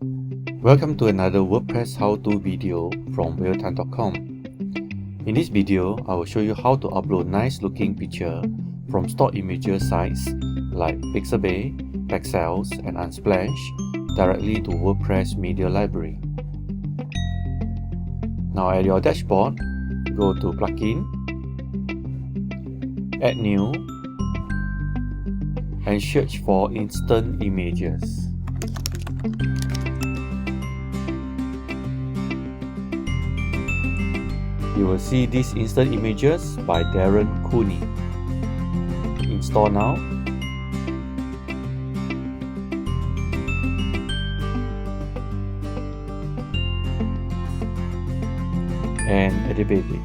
Welcome to another WordPress how-to video from realtime.com. In this video, I will show you how to upload nice looking picture from stock images sites like Pixabay, Pexels and Unsplash directly to WordPress media library. Now at your dashboard, go to Plugin, Add New and search for Instant Images. You will see these instant images by Darren Cooney. Install now. And activate it.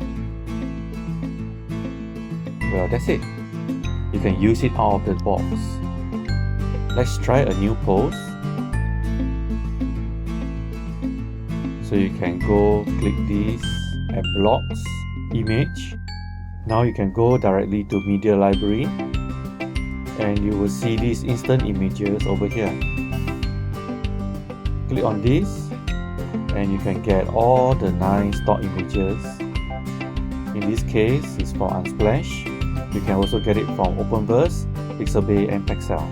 Well, that's it. You can use it out of the box. Let's try a new post. So you can go click this at blocks, image. Now you can go directly to media library and you will see these instant images over here. Click on this and you can get all the nice stock images. In this case, it's for Unsplash. You can also get it from Openverse, Pixabay and Pexels.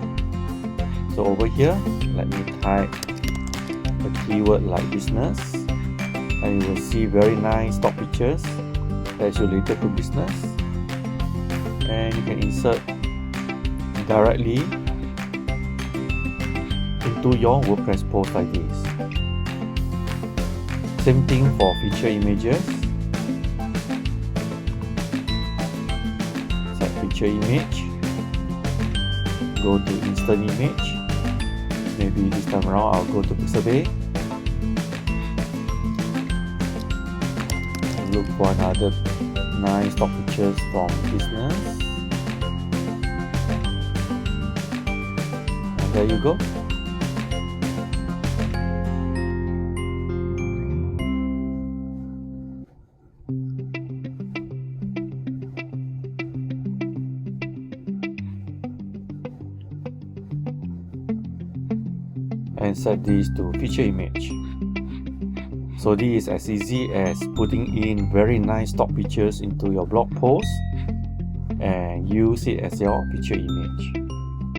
So over here, let me type a keyword like business and you will see very nice stock pictures that's related to business, and you can insert directly into your WordPress post like this. Same thing for feature images. Set feature image, go to instant image. Maybe this time around I'll go to Pixabay and look for another nice stock pictures from business. And there you go. And set this to feature image. So this is as easy as putting in very nice stock pictures into your blog post and use it as your feature image.